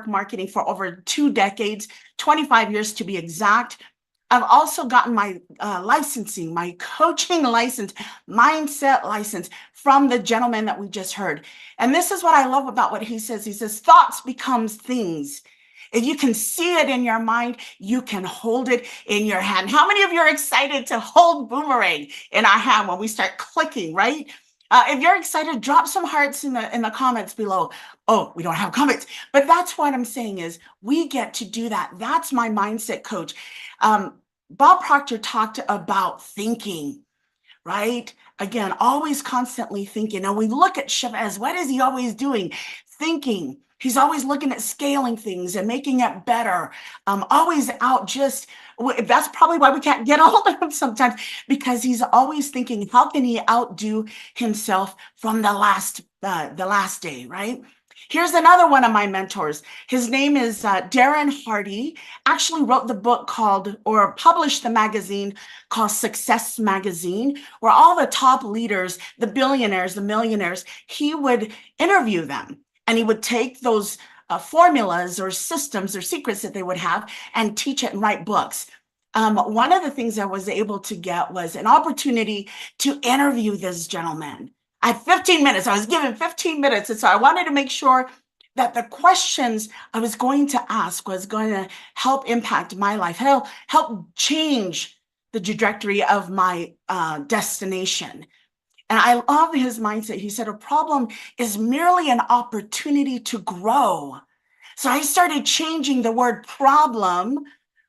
marketing for over 2 decades, 25 years to be exact. I've also gotten my licensing, my coaching license, mindset license from the gentleman that we just heard. And this is what I love about what he says. He says, thoughts becomes things. If you can see it in your mind, you can hold it in your hand. How many of you are excited to hold Boomerang in our hand when we start clicking, right? If you're excited, drop some hearts in the comments below. Oh, we don't have comments, but that's what I'm saying is we get to do that. That's my mindset coach. Bob Proctor talked about thinking, right? Again, always constantly thinking. Now we look at Chavez. What is he always doing? Thinking. He's always looking at scaling things and making it better. Always out just, that's probably why we can't get a hold of him sometimes, because he's always thinking, how can he outdo himself from the last day, right? Here's another one of my mentors. His name is Darren Hardy. Actually wrote the book called, or published the magazine called Success Magazine, where all the top leaders, the billionaires, the millionaires, he would interview them. And he would take those formulas or systems or secrets that they would have and teach it and write books. One of the things I was able to get was an opportunity to interview this gentleman. I had 15 minutes. I was given 15 minutes. And so I wanted to make sure that the questions I was going to ask was going to help impact my life, help change the trajectory of my destination. And I love his mindset. He said, a problem is merely an opportunity to grow. So I started changing the word problem,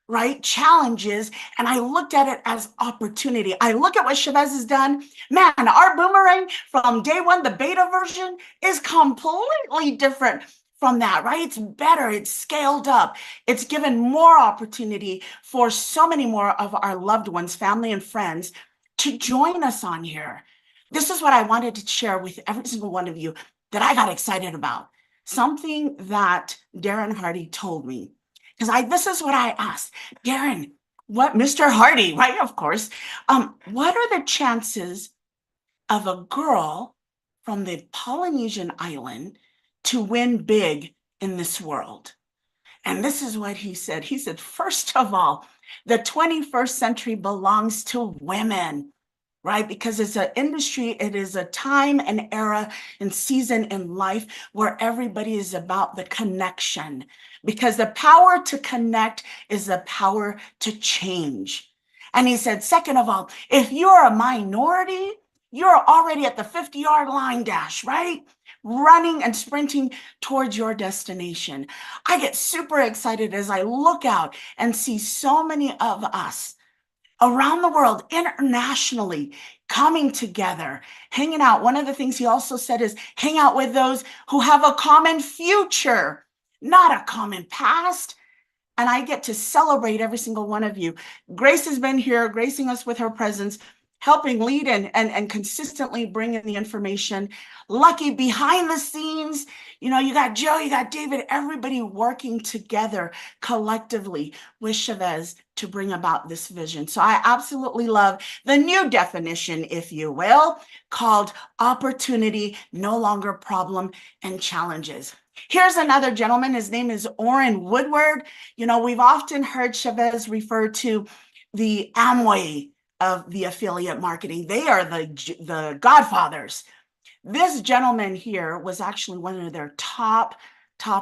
right? Challenges. And I looked at it as opportunity. I look at what Chavez has done. Man, our Boomerang from day one, the beta version, is completely different from that, right? It's better. It's scaled up. It's given more opportunity for so many more of our loved ones, family and friends, to join us on here. This is what I wanted to share with every single one of you that I got excited about. Something that Darren Hardy told me. Because this is what I asked. Darren, what, Mr. Hardy, right? Of course. What are the chances of a girl from the Polynesian island to win big in this world? And this is what he said. He said, first of all, the 21st century belongs to women, right? Because it's an industry, it is a time and era and season in life where everybody is about the connection, because the power to connect is the power to change. And he said, second of all, if you're a minority, you're already at the 50-yard line dash, right? Running and sprinting towards your destination. I get super excited as I look out and see so many of us around the world, internationally, coming together, hanging out. One of the things he also said is hang out with those who have a common future, not a common past. And I get to celebrate every single one of you. Grace has been here, gracing us with her presence, helping lead and consistently bring in the information. Lucky behind the scenes, you know, you got Joe, you got David, everybody working together collectively with Chavez to bring about this vision. So I absolutely love the new definition, if you will, called opportunity, no longer problem and challenges. Here's another gentleman. His name is Orrin Woodward. You know, we've often heard Chavez refer to the Amway of the affiliate marketing. They are the godfathers. This gentleman here was actually one of their top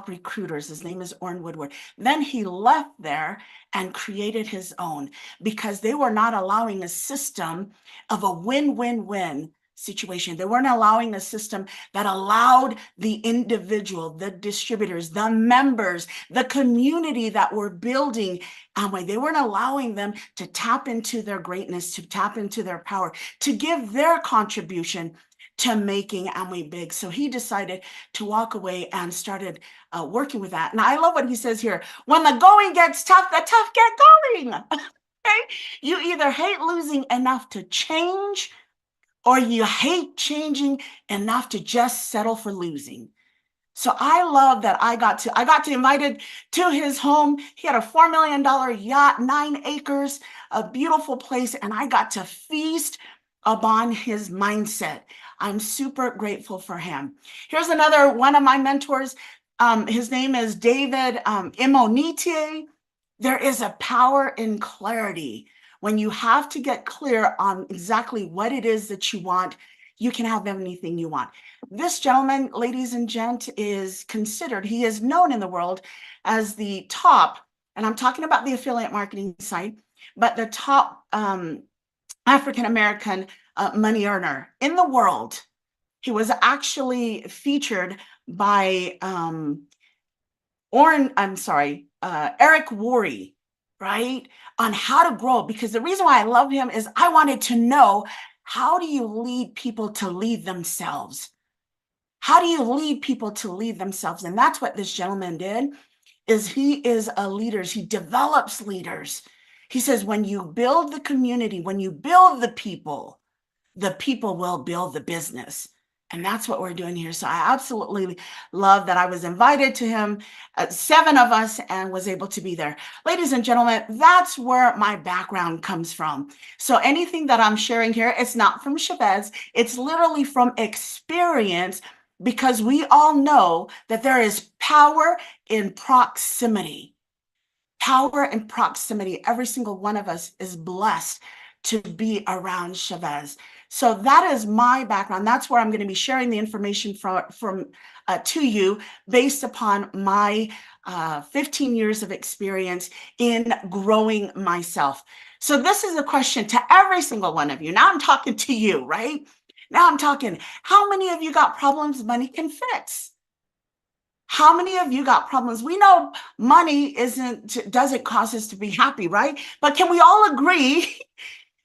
recruiters. His name is Orrin Woodward. Then he left there and created his own, because they were not allowing a system of a win-win-win situation. They weren't allowing a system that allowed the individual, the distributors, the members, the community that were building Amway. They weren't allowing them to tap into their greatness, to tap into their power, to give their contribution to making Amway big. So he decided to walk away and started working with that. And I love what he says here. When the going gets tough, the tough get going. Okay? You either hate losing enough to change, or you hate changing enough to just settle for losing. So I love that I got to invited to his home. He had a $4 million yacht, 9 acres, a beautiful place, and I got to feast upon his mindset. I'm super grateful for him. Here's another one of my mentors, His name is David Immonite. There is a power in clarity. When you have to get clear on exactly what it is that you want, you can have anything you want. This gentleman, ladies and gent, is considered, he is known in the world as the top, and I'm talking about the affiliate marketing site, but the top African-American money earner in the world. He was actually featured by Eric Worre, right? On how to grow. Because the reason why I love him is I wanted to know, how do you lead people to lead themselves? How do you lead people to lead themselves? And that's what this gentleman did, is he is a leader. He develops leaders. He says, when you build the community, when you build the people will build the business. And that's what we're doing here. So I absolutely love that I was invited to him, 7 of us, and was able to be there. Ladies and gentlemen, that's where my background comes from. So anything that I'm sharing here, it's not from Chavez. It's literally from experience, because we all know that there is power in proximity. Power and proximity. Every single one of us is blessed to be around Chavez. So that is my background. That's where I'm going to be sharing the information from to you, based upon my 15 years of experience in growing myself. So this is a question to every single one of you. Now I'm talking to you, right? Now I'm talking, how many of you got problems money can fix? How many of you got problems? We know money doesn't cause us to be happy, right? But can we all agree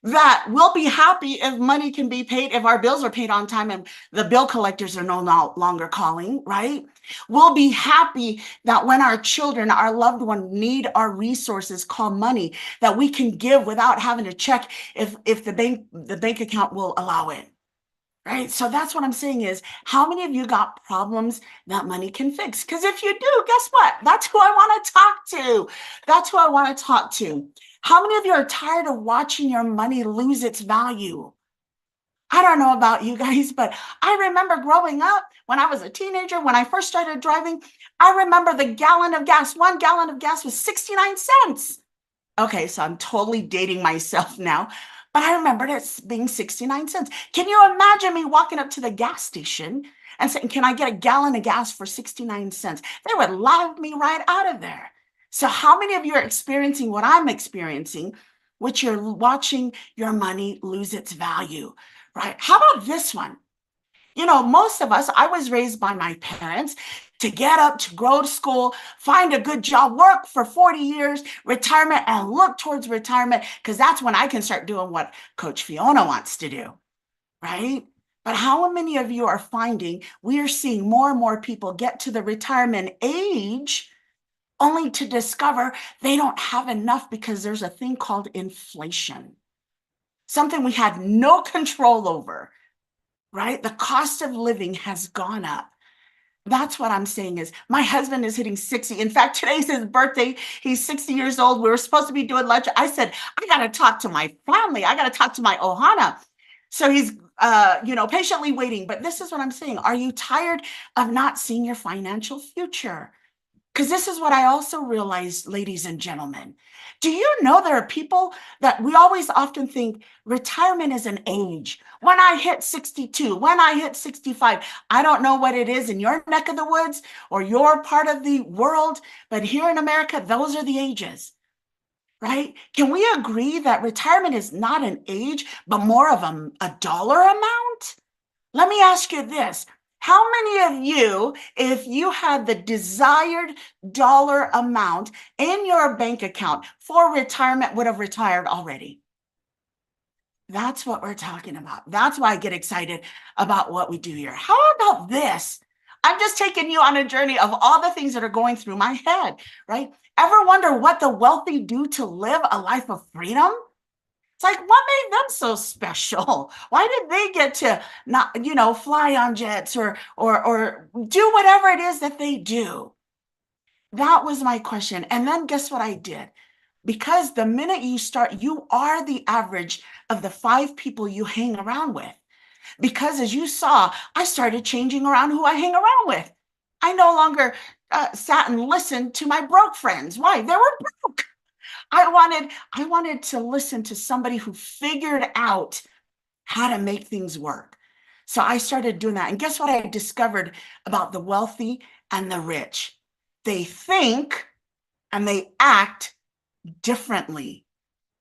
that we'll be happy if money can be paid, if our bills are paid on time and the bill collectors are no longer calling, right? We'll be happy that when our children, our loved one need our resources, call money, that we can give without having to check if the bank account will allow it. Right? So that's what I'm saying is, how many of you got problems that money can fix? Because if you do, guess what? That's who I want to talk to. That's who I want to talk to. How many of you are tired of watching your money lose its value? I don't know about you guys, but I remember growing up when I was a teenager, when I first started driving, I remember the gallon of gas, 1 gallon of gas was 69 cents. Okay, so I'm totally dating myself now, but I remembered it being 69 cents. Can you imagine me walking up to the gas station and saying, can I get a gallon of gas for 69 cents? They would laugh me right out of there. So how many of you are experiencing what I'm experiencing, which you're watching your money lose its value, right? How about this one? You know, most of us, I was raised by my parents to get up, to go to school, find a good job, work for 40 years, retirement, and look towards retirement, because that's when I can start doing what Coach Faiana wants to do, right? But how many of you are finding we are seeing more and more people get to the retirement age only to discover they don't have enough because there's a thing called inflation, something we had no control over, right? The cost of living has gone up. That's what I'm saying is, my husband is hitting 60. In fact, today's his birthday. He's 60 years old. We were supposed to be doing lunch. I said, I got to talk to my family. I got to talk to my Ohana. So he's, patiently waiting. But this is what I'm saying. Are you tired of not seeing your financial future? Because this is what I also realized, ladies and gentlemen. Do you know there are people that we always often think retirement is an age? When I hit 62, when I hit 65, I don't know what it is in your neck of the woods or your part of the world, but here in America, those are the ages, right? Can we agree that retirement is not an age, but more of a dollar amount? Let me ask you this. How many of you, if you had the desired dollar amount in your bank account for retirement, would have retired already? That's what we're talking about. That's why I get excited about what we do here. How about this? I'm just taking you on a journey of all the things that are going through my head, right? Ever wonder what the wealthy do to live a life of freedom? It's like, what made them so special? Why did they get to not, fly on jets or do whatever it is that they do? That was my question. And then guess what I did? Because the minute you start, you are the average of the 5 people you hang around with. Because as you saw, I started changing around who I hang around with. I no longer sat and listened to my broke friends. Why? They were broke. I wanted to listen to somebody who figured out how to make things work. So I started doing that. And guess what I discovered about the wealthy and the rich? They think and they act differently.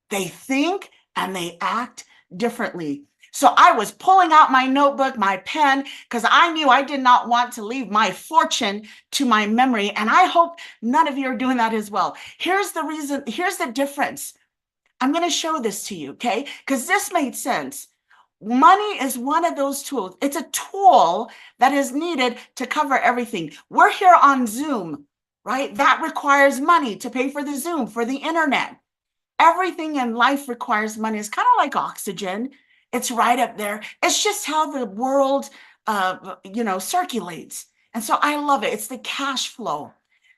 They think and they act differently. So I was pulling out my notebook, my pen, because I knew I did not want to leave my fortune to my memory. And I hope none of you are doing that as well. Here's the reason, here's the difference. I'm going to show this to you, okay? Because this made sense. Money is one of those tools. It's a tool that is needed to cover everything. We're here on Zoom, right? That requires money to pay for the Zoom, for the internet. Everything in life requires money. It's kind of like oxygen. It's right up there. It's just how the world, circulates. And so I love it. It's the cash flow.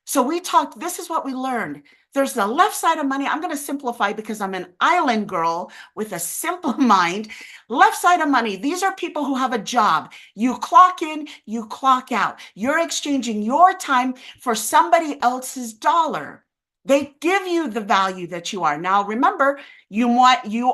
So we talked, this is what we learned. There's the left side of money. I'm going to simplify because I'm an island girl with a simple mind. Left side of money. These are people who have a job. You clock in, you clock out. You're exchanging your time for somebody else's dollar. They give you the value that you are. Now, remember, you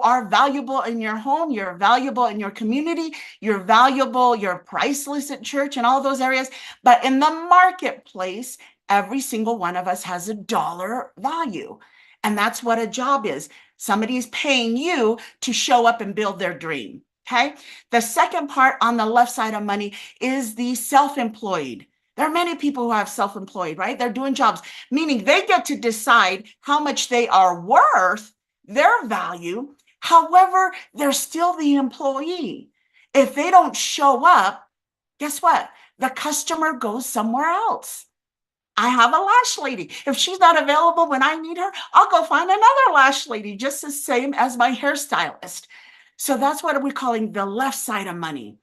are valuable in your home. You're valuable in your community. You're valuable. You're priceless at church and all those areas. But in the marketplace, every single one of us has a dollar value. And that's what a job is. Somebody's paying you to show up and build their dream. Okay. The second part on the left side of money is the self-employed. There are many people who have self-employed, right? They're doing jobs, meaning they get to decide how much they are worth, their value. However, they're still the employee. If they don't show up, guess what? The customer goes somewhere else. I have a lash lady. If she's not available when I need her, I'll go find another lash lady, just the same as my hairstylist. So that's what we're calling the left side of money.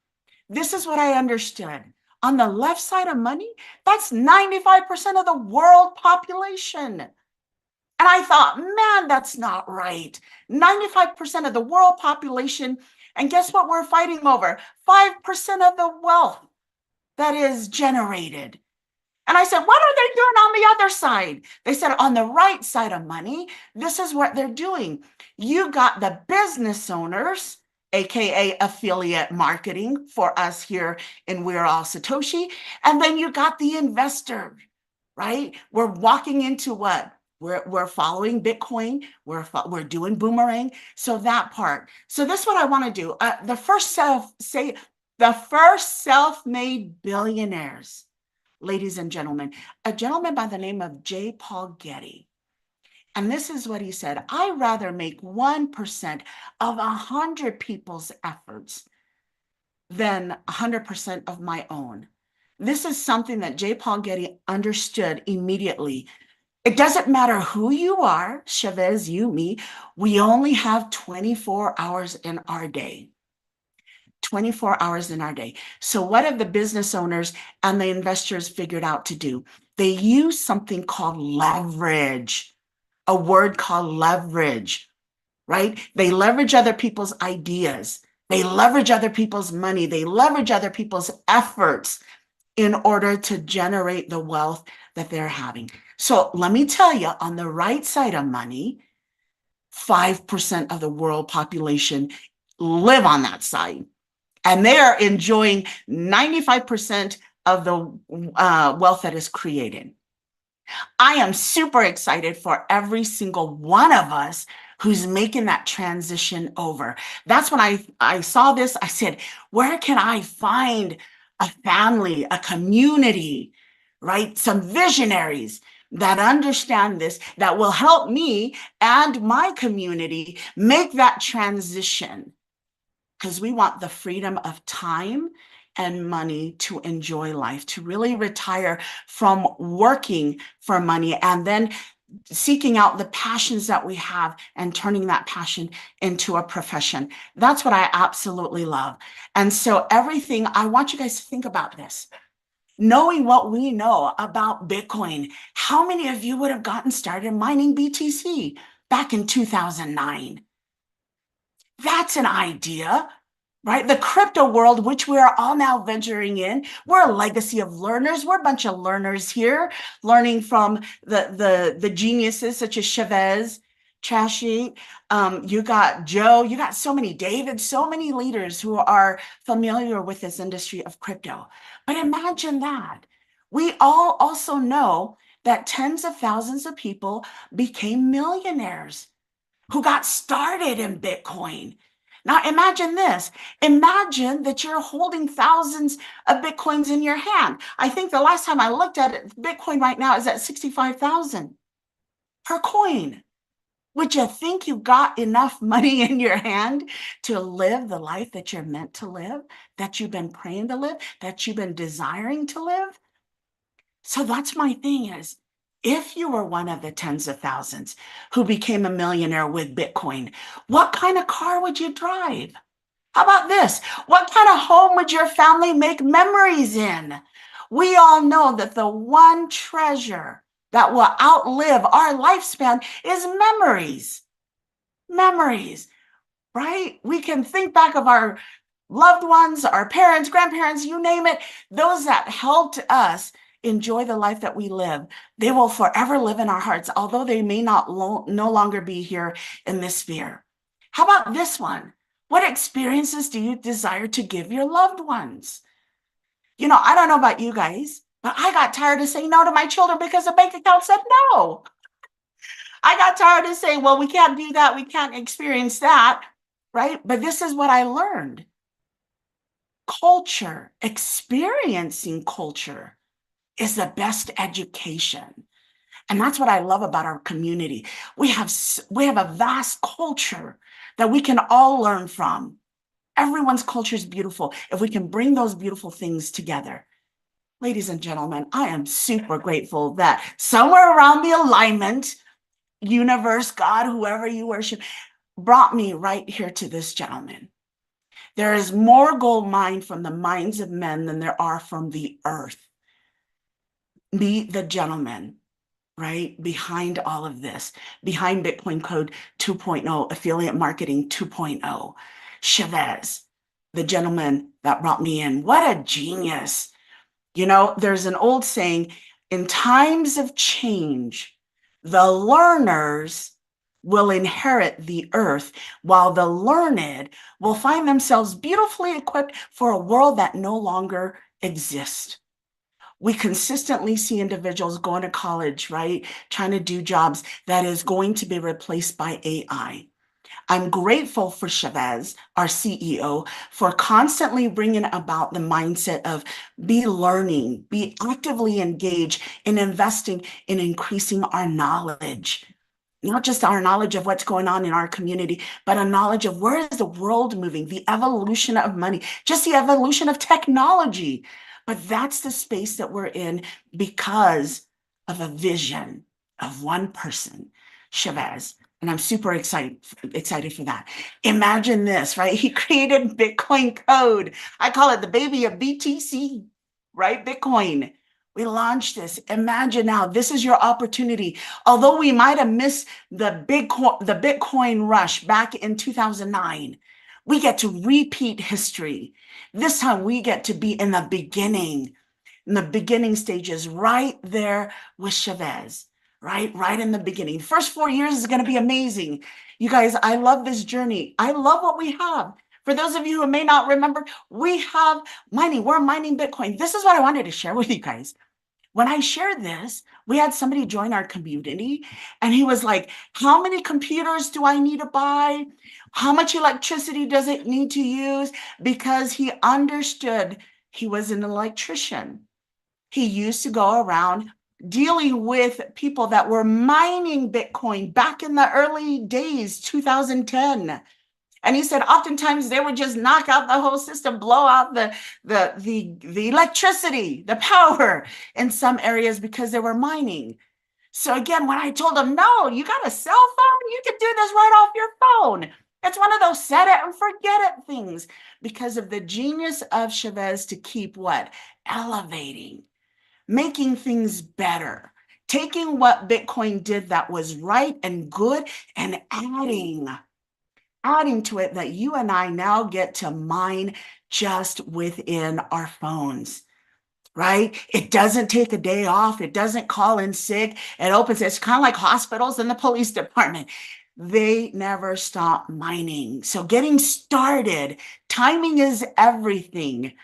This is what I understood. On the left side of money, that's 95% of the world population. And I thought, man, that's not right. 95% of the world population. And guess what we're fighting over? 5% of the wealth that is generated. And I said, what are they doing on the other side? They said, on the right side of money, this is what they're doing. You got the business owners, AKA affiliate marketing for us here in We're All Satoshi. And then you got the investor, right? We're walking into what? We're following Bitcoin. We're doing boomerang. So that part. So this is what I want to do. The first self-made billionaires, ladies and gentlemen, a gentleman by the name of J. Paul Getty. And this is what he said: I'd rather make 1% of 100 people's efforts than 100% of my own. This is something that J. Paul Getty understood immediately. It doesn't matter who you are, Chavez, you, me, we only have 24 hours in our day. 24 hours in our day. So what have the business owners and the investors figured out to do? They use something called leverage, a word called leverage, right? They leverage other people's ideas. They leverage other people's money. They leverage other people's efforts in order to generate the wealth that they're having. So let me tell you, on the right side of money, 5% of the world population live on that side. And they are enjoying 95% of the wealth that is created. I am super excited for every single one of us who's making that transition over. That's when I saw this, I said, where can I find a family, a community, right? Some visionaries that understand this, that will help me and my community make that transition. Because we want the freedom of time and money to enjoy life, to really retire from working for money and then seeking out the passions that we have and turning that passion into a profession. That's what I absolutely love. And so everything, I want you guys to think about this. Knowing what we know about Bitcoin, how many of you would have gotten started mining BTC back in 2009? That's an idea. right? The crypto world, which we are all now venturing in. We're a legacy of learners. We're a bunch of learners here, learning from the geniuses such as Chavez, Chashi. You got Joe, you got so many, David, so many leaders who are familiar with this industry of crypto. But imagine that. We all also know that tens of thousands of people became millionaires who got started in Bitcoin. Now imagine this. Imagine that you're holding thousands of Bitcoins in your hand. I think the last time I looked at it, Bitcoin right now is at 65,000 per coin. Would you think you got enough money in your hand to live the life that you're meant to live, that you've been praying to live, that you've been desiring to live? So that's my thing is, if you were one of the tens of thousands who became a millionaire with Bitcoin, what kind of car would you drive? How about this? What kind of home would your family make memories in? We all know that the one treasure that will outlive our lifespan is memories. Memories, right? We can think back of our loved ones, our parents, grandparents, you name it, those that helped us enjoy the life that we live. They will forever live in our hearts, although they may not no longer be here in this sphere. How about this one? What experiences do you desire to give your loved ones? You know, I don't know about you guys, but I got tired of saying no to my children because the bank account said no. I got tired of saying, well, we can't do that. We can't experience that, right? But this is what I learned. Culture, experiencing culture is the best education. And that's what I love about our community. We have a vast culture that we can all learn from. Everyone's culture is beautiful if we can bring those beautiful things together. Ladies and gentlemen, I am super grateful that somewhere around the alignment, universe, God, whoever you worship, brought me right here to this gentleman. There is more gold mined from the minds of men than there are from the earth. Meet the gentleman, right, behind all of this, behind Bitcoin Code 2.0, Affiliate Marketing 2.0, Chavez, the gentleman that brought me in. What a genius. You know, there's an old saying, in times of change, the learners will inherit the earth, while the learned will find themselves beautifully equipped for a world that no longer exists. We consistently see individuals going to college, right? Trying to do jobs that is going to be replaced by AI. I'm grateful for Chavez, our CEO, for constantly bringing about the mindset of be learning, be actively engaged in investing in increasing our knowledge. Not just our knowledge of what's going on in our community, but a knowledge of where is the world moving, the evolution of money, just the evolution of technology. But that's the space that we're in because of a vision of one person, Chavez. And I'm super excited for that. Imagine this, right? He created Bitcoin Code. I call it the baby of BTC, right? Bitcoin. We launched this. Imagine now, this is your opportunity. Although we might have missed the Bitcoin rush back in 2009, we get to repeat history. This time we get to be in the beginning stages, right there with Chavez, right in the beginning. The first 4 years is going to be amazing. You guys, I love this journey. I love what we have. For those of you who may not remember, we have mining. We're mining Bitcoin. This is what I wanted to share with you guys. When I shared this, we had somebody join our community and he was like, how many computers do I need to buy? How much electricity does it need to use? Because he understood he was an electrician. He used to go around dealing with people that were mining Bitcoin back in the early days, 2010. And he said, oftentimes they would just knock out the whole system, blow out the electricity, the power in some areas because they were mining. So again, when I told him, no, you got a cell phone, you can do this right off your phone. It's one of those set it and forget it things because of the genius of Chavez to keep what? Elevating, making things better, taking what Bitcoin did that was right and good and adding. adding to it that you and I now get to mine just within our phones, right? It doesn't take a day off. It doesn't call in sick. It opens. It's kind of like hospitals and the police department. They never stop mining. So getting started, timing is everything,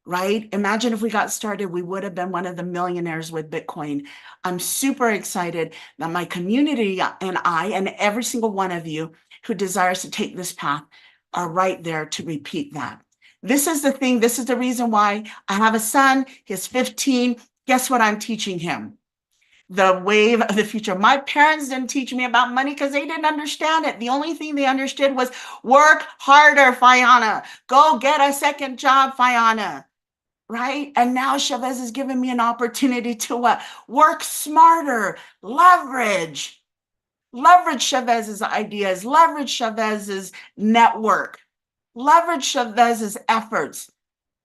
right? Imagine if we got started, we would have been one of the millionaires with Bitcoin. I'm super excited that my community and I and every single one of you who desires to take this path are right there to repeat that. This is the thing. This is the reason why I have a son. He's 15. Guess what I'm teaching him? The wave of the future. My parents didn't teach me about money because they didn't understand it. The only thing they understood was work harder, Faiana. Go get a second job, Faiana. Right? And now Chavez is giving me an opportunity to what? Work smarter, leverage Chavez's ideas, leverage Chavez's network, leverage Chavez's efforts.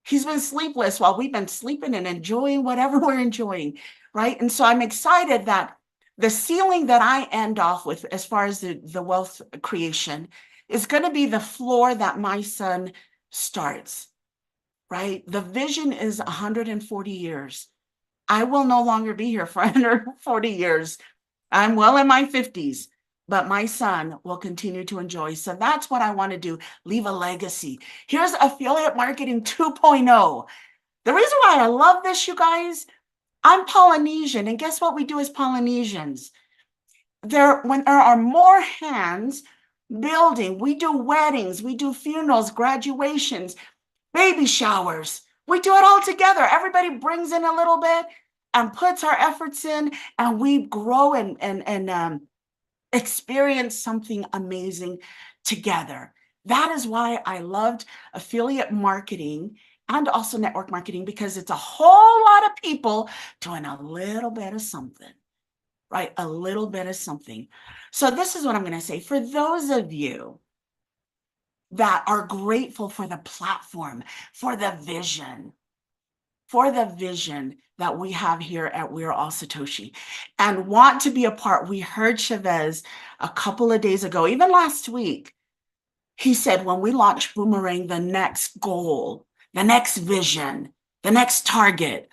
He's been sleepless while we've been sleeping and enjoying whatever we're enjoying, right? And so I'm excited that the ceiling that I end off with as far as the wealth creation is going to be the floor that my son starts, right? The vision is 140 years. I will no longer be here for 140 years. I'm well in my 50s, but my son will continue to enjoy. So that's what I want to do, leave a legacy. Here's affiliate marketing 2.0. The reason why I love this, you guys, I'm Polynesian, and guess what we do as Polynesians? When there are more hands building, we do weddings, we do funerals, graduations, baby showers. We do it all together. Everybody brings in a little bit and puts our efforts in, and we grow and experience something amazing together. That is why I loved affiliate marketing and also network marketing, because it's a whole lot of people doing a little bit of something, right? A little bit of something. So this is what I'm going to say. For those of you that are grateful for the platform, for the vision that we have here at We're All Satoshi, and want to be a part. We heard Chavez a couple of days ago, even last week. He said, when we launch Boomerang, the next goal, the next vision, the next target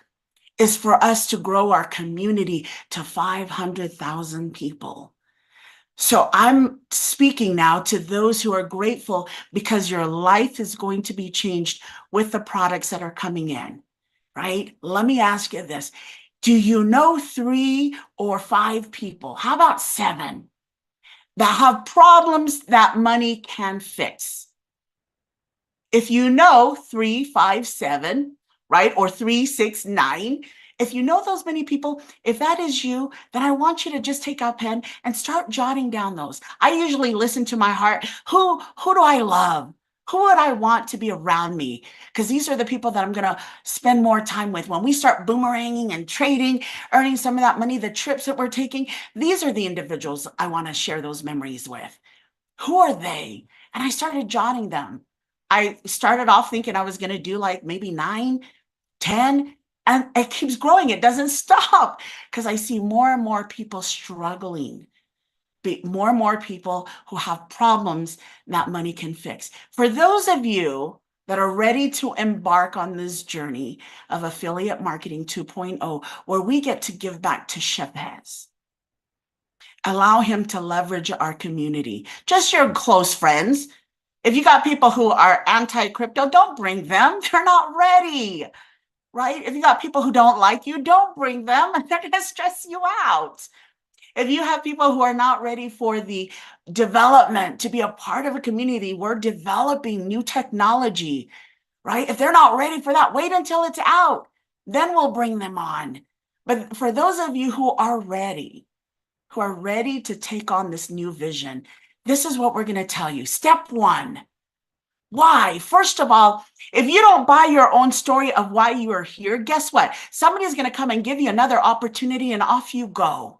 is for us to grow our community to 500,000 people. So I'm speaking now to those who are grateful because your life is going to be changed with the products that are coming in, right? Let me ask you this. Do you know 3 or 5 people? How about 7 that have problems that money can fix? If you know 3, 5, 7, right? Or 3, 6, 9, if you know those many people, if that is you, then I want you to just take a pen and start jotting down those. I usually listen to my heart. Who do I love? Who would I want to be around me? Because these are the people that I'm going to spend more time with. When we start boomeranging and trading, earning some of that money, the trips that we're taking, these are the individuals I want to share those memories with. Who are they? And I started jotting them. I started off thinking I was going to do like maybe 9, 10, and it keeps growing. It doesn't stop because I see more and more people struggling, more and more people who have problems that money can fix. For those of you that are ready to embark on this journey of affiliate marketing 2.0, where we get to give back to Chavez, allow him to leverage our community, just your close friends. If you got people who are anti-crypto, don't bring them. They're not ready, right? If you got people who don't like you, don't bring them. They're going to stress you out. If you have people who are not ready for the development to be a part of a community, we're developing new technology, right? If they're not ready for that, wait until it's out. Then we'll bring them on. But for those of you who are ready to take on this new vision, this is what we're going to tell you. Step 1. Why? First of all, if you don't buy your own story of why you are here, guess what? Somebody's going to come and give you another opportunity and off you go.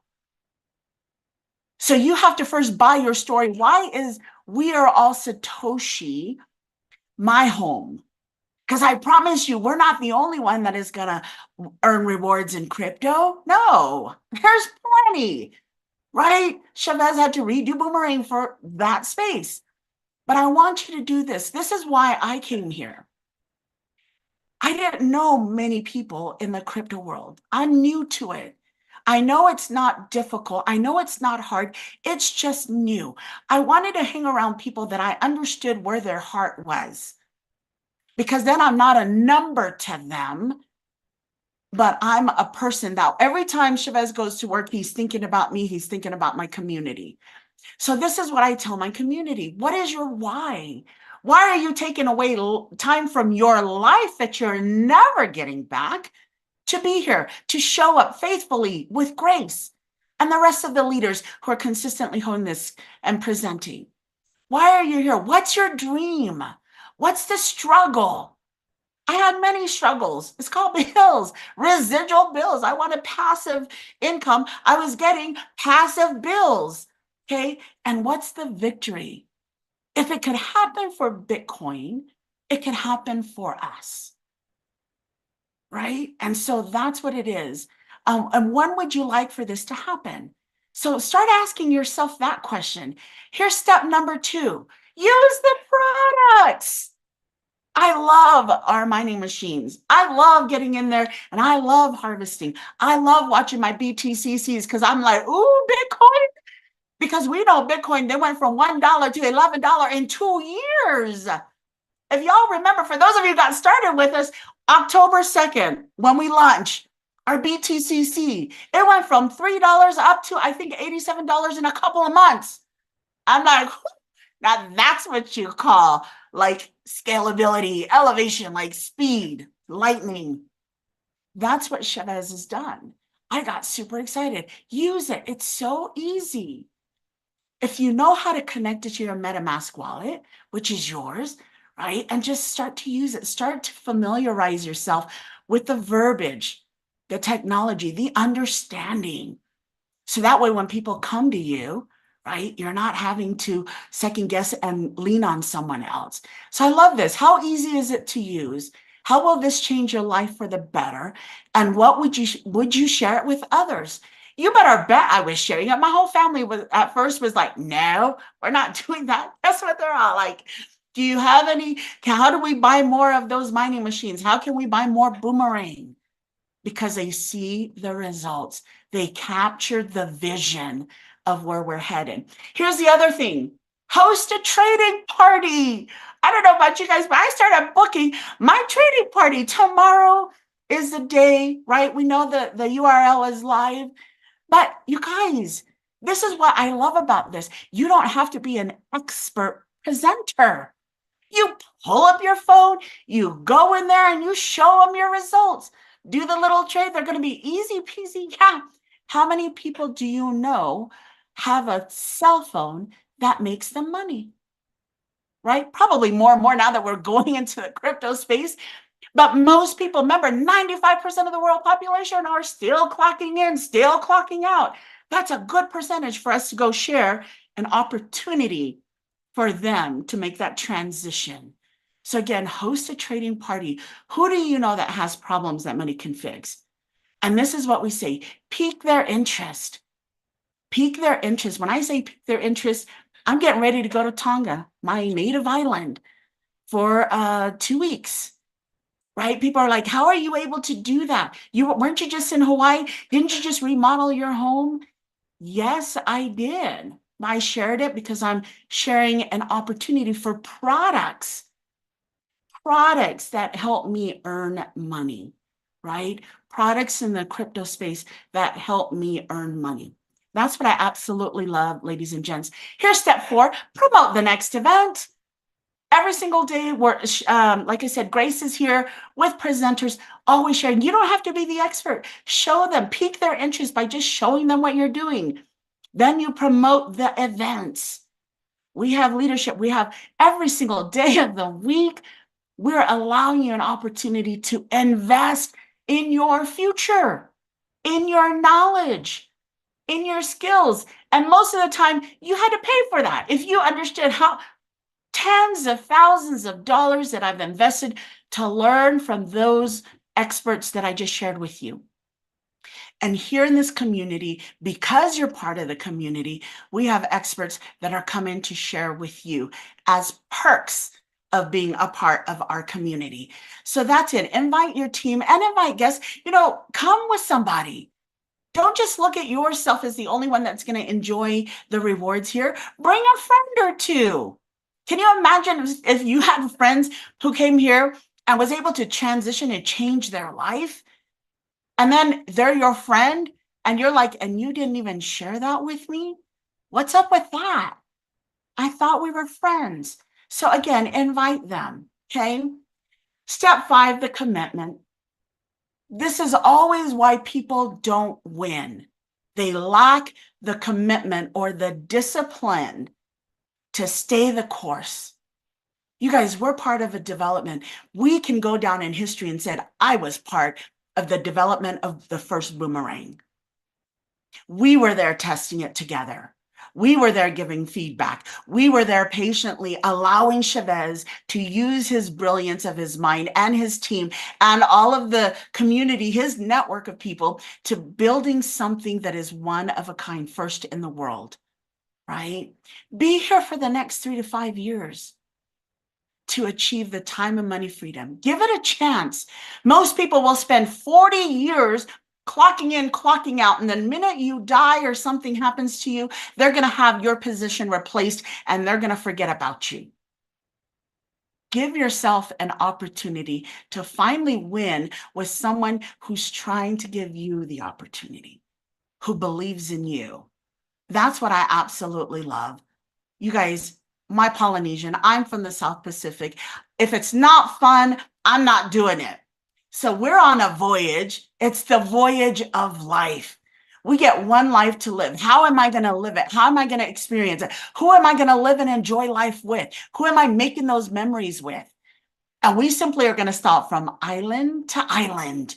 So you have to first buy your story. Why is We Are All Satoshi my home? Because I promise you, we're not the only one that is going to earn rewards in crypto. No, there's plenty, right? Chavez had to redo Boomerang for that space. but I want you to do this. This is why I came here. I didn't know many people in the crypto world. I'm new to it. I know it's not difficult. I know it's not hard. It's just new. I wanted to hang around people that I understood where their heart was, because then I'm not a number to them, but I'm a person that every time Chavez goes to work, he's thinking about me. He's thinking about my community. So this is what I tell my community. What is your why? Why are you taking away time from your life that you're never getting back to be here, to show up faithfully with grace? And the rest of the leaders who are consistently honing this and presenting. Why are you here? What's your dream? What's the struggle? I had many struggles. It's called bills, residual bills. I wanted passive income. I was getting passive bills. Okay. And what's the victory? If it could happen for Bitcoin, it can happen for us. Right. And so that's what it is. And when would you like for this to happen? So start asking yourself that question. Here's step number 2. Use the products. I love our mining machines. I love getting in there and I love harvesting. I love watching my BTCCs because I'm like, ooh, Bitcoin. Because we know Bitcoin, they went from $1 to $11 in 2 years. If y'all remember, for those of you who got started with us, October 2nd, when we launched our BTCC, it went from $3 up to, I think, $87 in a couple of months. I'm like, now that's what you call like scalability, elevation, like speed, lightning. That's what Chavez has done. I got super excited. Use it. It's so easy. If you know how to connect it to your MetaMask wallet, which is yours, right? And just start to use it. Start to familiarize yourself with the verbiage, the technology, the understanding. So that way, when people come to you, right, you're not having to second guess and lean on someone else. So I love this. How easy is it to use? How will this change your life for the better? And what would you share it with others? You better bet I was sharing it. My whole family was at first was like, no, we're not doing that. That's what they're all like. Do you have any? How do we buy more of those mining machines? How can we buy more Boomerang? Because they see the results. They captured the vision of where we're headed. Here's the other thing. Host a trading party. I don't know about you guys, but I started booking my trading party. Tomorrow is the day, right? We know that the URL is live. But you guys, this is what I love about this. You don't have to be an expert presenter. You pull up your phone, you go in there and you show them your results. Do the little trade. They're going to be easy peasy. Yeah. How many people do you know have a cell phone that makes them money? Right? Probably more and more now that we're going into the crypto space. But most people, remember, 95% of the world population are still clocking in, still clocking out. That's a good percentage for us to go share an opportunity for them to make that transition. So again, host a trading party. Who do you know that has problems that money can fix? And this is what we say, pique their interest. Pique their interest. When I say pique their interest, I'm getting ready to go to Tonga, my native island, for 2 weeks. Right? People are like, how are you able to do that? Weren't you just in Hawaii? Didn't you just remodel your home? Yes, I did. I shared it because I'm sharing an opportunity for products that help me earn money, right? Products in the crypto space that help me earn money. That's what I absolutely love, ladies and gents. Here's step 4, promote the next event. Every single day, like I said, Grace is here with presenters, always sharing. You don't have to be the expert. Show them, pique their interest by just showing them what you're doing. Then you promote the events. We have leadership. We have every single day of the week. We're allowing you an opportunity to invest in your future, in your knowledge, in your skills. And most of the time, you had to pay for that. If you understood how tens of thousands of dollars that I've invested to learn from those experts that I just shared with you. And here in this community, because you're part of the community, we have experts that are coming to share with you as perks of being a part of our community. So that's it. Invite your team and invite guests. Come with somebody. Don't just look at yourself as the only one that's going to enjoy the rewards here. Bring a friend or two. Can you imagine if you had friends who came here and was able to transition and change their life? And then they're your friend, and you're like, and you didn't even share that with me? What's up with that? I thought we were friends. So again, invite them, okay? Step 5, the commitment. This is always why people don't win. They lack the commitment or the discipline to stay the course. You guys, we're part of a development. We can go down in history and say, I was part of the development of the first boomerang. We were there testing it together. We were there giving feedback. We were there patiently allowing Chavez to use his brilliance of his mind and his team and all of the community, his network of people, to building something that is one of a kind, first in the world, right? Be here for the next 3 to 5 years to achieve the time and money freedom. Give it a chance. Most people will spend 40 years clocking in, clocking out, and the minute you die or something happens to you, they're going to have your position replaced and they're going to forget about you. Give yourself an opportunity to finally win with someone who's trying to give you the opportunity, who believes in you. That's what I absolutely love. You guys, my Polynesian, I'm from the South Pacific. If it's not fun, I'm not doing it. So we're on a voyage. It's the voyage of life. We get one life to live. How am I going to live it? How am I going to experience it? Who am I going to live and enjoy life with? Who am I making those memories with? And we simply are going to stop from island to island.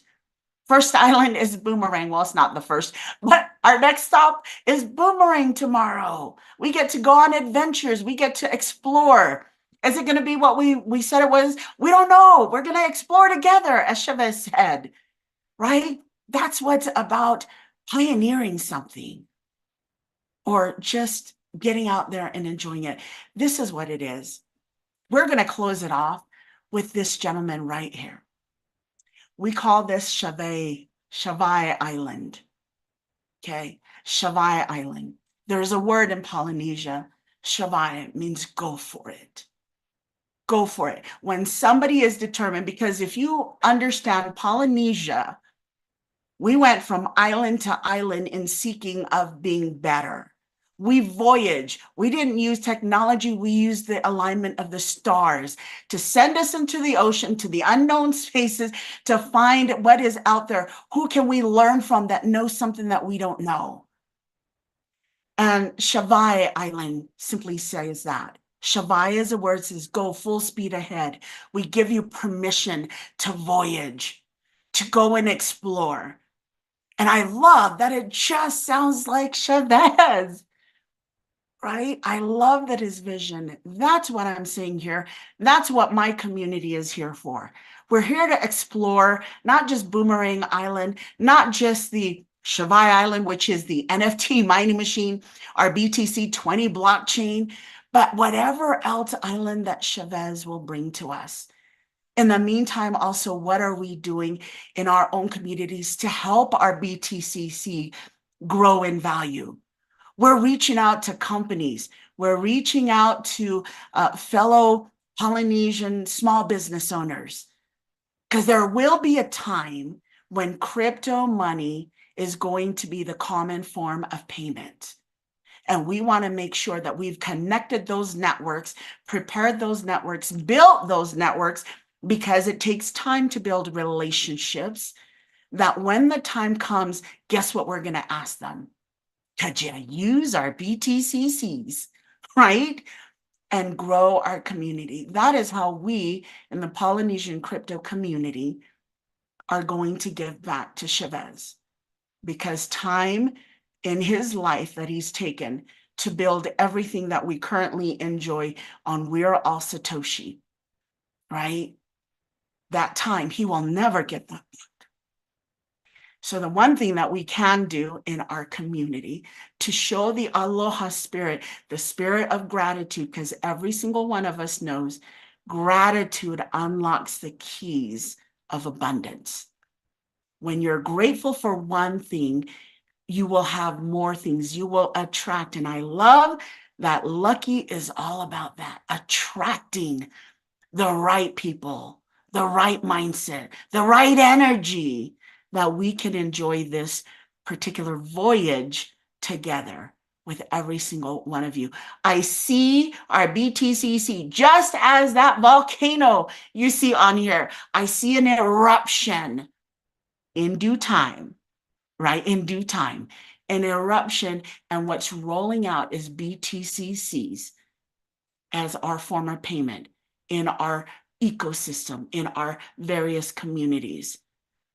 First island is Boomerang. Well, it's not the first, but our next stop is Boomerang tomorrow. We get to go on adventures. We get to explore. Is it going to be what we said it was? We don't know. We're going to explore together, as Chavez said, right? That's what's about pioneering something or just getting out there and enjoying it. This is what it is. We're going to close it off with this gentleman right here. We call this Shavai Island. Okay, Shavai Island. There's a word in Polynesia. Shavai means go for it. Go for it. When somebody is determined, because if you understand Polynesia, we went from island to island in seeking of being better. We voyage. We didn't use technology. We used the alignment of the stars to send us into the ocean, to the unknown spaces, to find what is out there. Who can we learn from that knows something that we don't know? And Shavai Island simply says that. Shavai is a word that says go full speed ahead. We give you permission to voyage, to go and explore. And I love that it just sounds like Chavez, right? I love that his vision. That's what I'm saying here. That's what my community is here for. We're here to explore not just Boomerang Island, not just the Shavai Island, which is the NFT mining machine, our BTC20 blockchain, but whatever else island that Chavez will bring to us. In the meantime, also, what are we doing in our own communities to help our BTCC grow in value? We're reaching out to companies. We're reaching out to fellow Polynesian small business owners, because there will be a time when crypto money is going to be the common form of payment. And we want to make sure that we've connected those networks, prepared those networks, built those networks, because it takes time to build relationships that when the time comes, guess what we're going to ask them? Could you use our BTCCs, right? And grow our community. That is how we in the Polynesian crypto community are going to give back to Chavez, because time in his life that he's taken to build everything that we currently enjoy on We're All Satoshi, right? That time, he will never get that back. So the one thing that we can do in our community to show the aloha spirit, the spirit of gratitude, because every single one of us knows gratitude unlocks the keys of abundance. When you're grateful for one thing, you will have more things. You will attract. And I love that Lucky is all about that, attracting the right people, the right mindset, the right energy, that we can enjoy this particular voyage together with every single one of you. I see our BTCC, just as that volcano you see on here. I see an eruption in due time, right? In due time, an eruption, and what's rolling out is BTCCs as our form of payment in our ecosystem, in our various communities,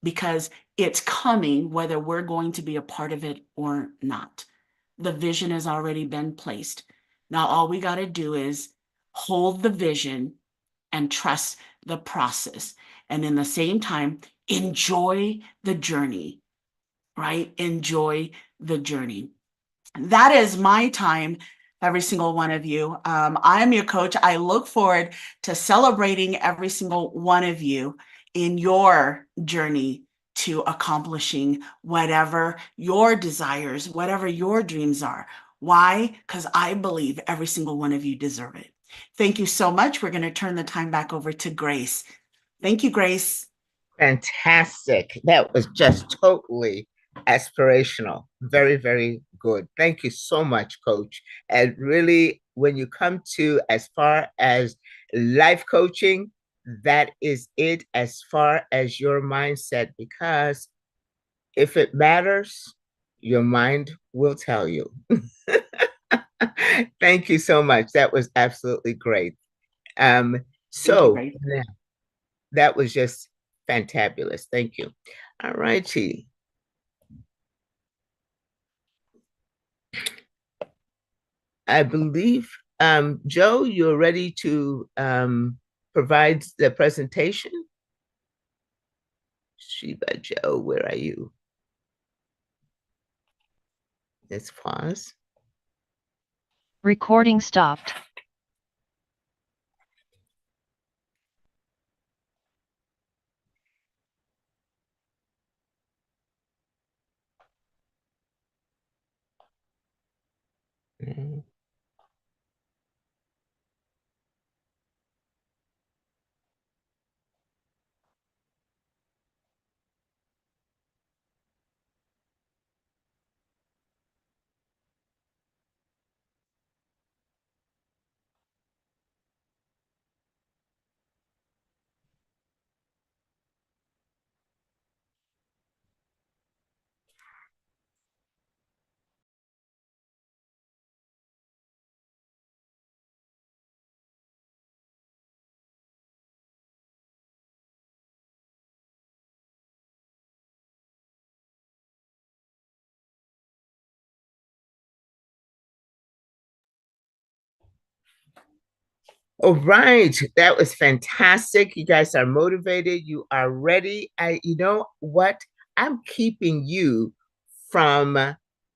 because it's coming whether we're going to be a part of it or not. The vision has already been placed. Now, all we got to do is hold the vision and trust the process. And in the same time, enjoy the journey, right? Enjoy the journey. That is my time, every single one of you. I'm your coach. I look forward to celebrating every single one of you in your journey to accomplishing whatever your desires, whatever your dreams are. Why? Because I believe every single one of you deserve it. Thank you so much. We're going to turn the time back over to Grace. Thank you, Grace. Fantastic. That was just totally aspirational. Very, very good. Thank you so much, Coach. And really, when you come to as far as life coaching, that is it as far as your mindset, because if it matters, your mind will tell you. Thank you so much. That was absolutely great. Um, Thank you, so Grace. that was just fantabulous. Thank you. All righty. I believe, Joe, you're ready to provide the presentation. Sheba Joe, where are you? Let's pause. Recording stopped. Mm. All right, that was fantastic. You guys are motivated. You are ready. You know what? I'm keeping you from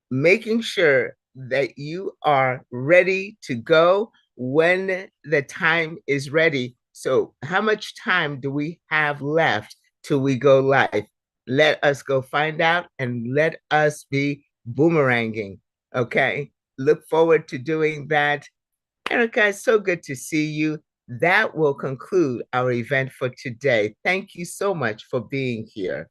making sure that you are ready to go when the time is ready. So, how much time do we have left till we go live? Let us go find out and let us be boomeranging. Okay. Look forward to doing that. Erica, it's so good to see you. That will conclude our event for today. Thank you so much for being here.